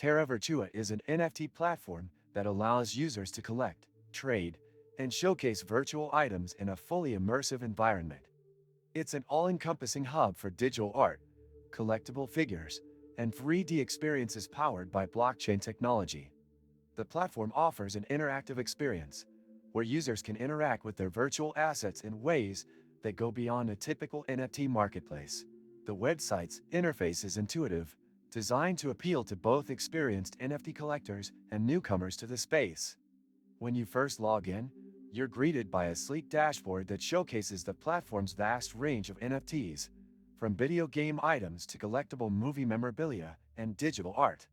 Terra Virtua is an NFT platform that allows users to collect, trade, and showcase virtual items in a fully immersive environment. It's an all-encompassing hub for digital art, collectible figures, and 3D experiences powered by blockchain technology. The platform offers an interactive experience, where users can interact with their virtual assets in ways that go beyond a typical NFT marketplace. The website's interface is intuitive, designed to appeal to both experienced NFT collectors and newcomers to the space. When you first log in, you're greeted by a sleek dashboard that showcases the platform's vast range of NFTs, from video game items to collectible movie memorabilia and digital art.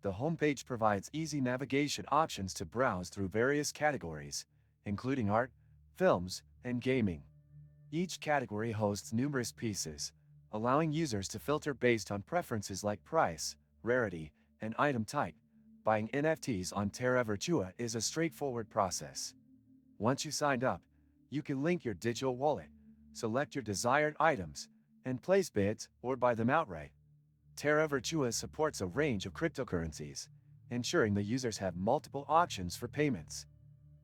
The homepage provides easy navigation options to browse through various categories, including art, films, and gaming. Each category hosts numerous pieces, allowing users to filter based on preferences like price, rarity, and item type. Buying NFTs on Terra Virtua is a straightforward process. Once you signed up, you can link your digital wallet, select your desired items, and place bids or buy them outright. Terra Virtua supports a range of cryptocurrencies, ensuring the users have multiple options for payments.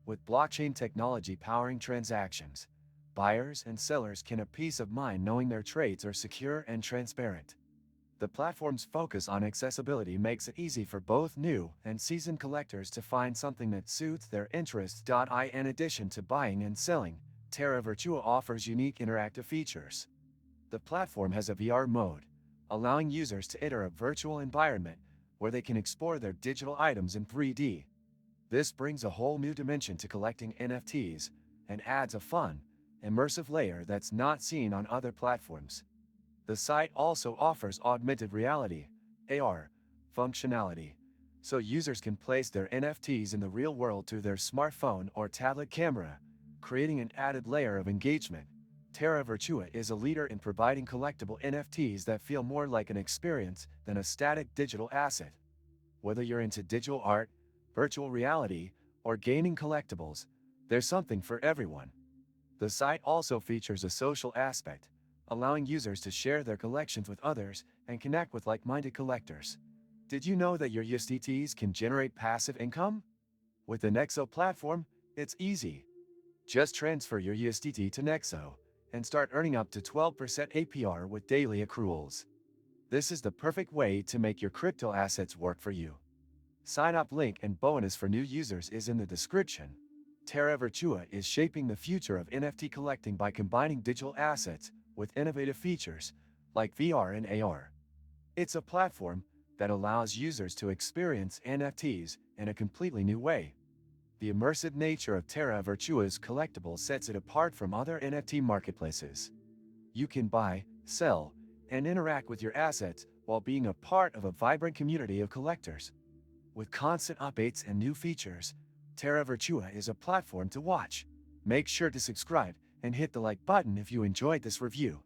With blockchain technology powering transactions, buyers and sellers can have peace of mind knowing their trades are secure and transparent. The platform's focus on accessibility makes it easy for both new and seasoned collectors to find something that suits their interests. In addition to buying and selling, Terra Virtua offers unique interactive features. The platform has a VR mode, allowing users to enter a virtual environment where they can explore their digital items in 3D. This brings a whole new dimension to collecting NFTs and adds a fun, immersive layer that's not seen on other platforms. The site also offers augmented reality (AR) functionality, so users can place their NFTs in the real world through their smartphone or tablet camera, creating an added layer of engagement. Terra Virtua is a leader in providing collectible NFTs that feel more like an experience than a static digital asset. Whether you're into digital art, virtual reality, or gaming collectibles, there's something for everyone. The site also features a social aspect, allowing users to share their collections with others and connect with like-minded collectors. Did you know that your USDTs can generate passive income? With the Nexo platform, it's easy. Just transfer your USDT to Nexo and start earning up to 12% APR with daily accruals. This is the perfect way to make your crypto assets work for you. Sign-up link and bonus for new users is in the description. Terra Virtua is shaping the future of NFT collecting by combining digital assets with innovative features like VR and AR. It's a platform that allows users to experience NFTs in a completely new way. The immersive nature of Terra Virtua's collectibles sets it apart from other NFT marketplaces. You can buy, sell, and interact with your assets while being a part of a vibrant community of collectors. With constant updates and new features, Terra Virtua is a platform to watch. Make sure to subscribe and hit the like button if you enjoyed this review.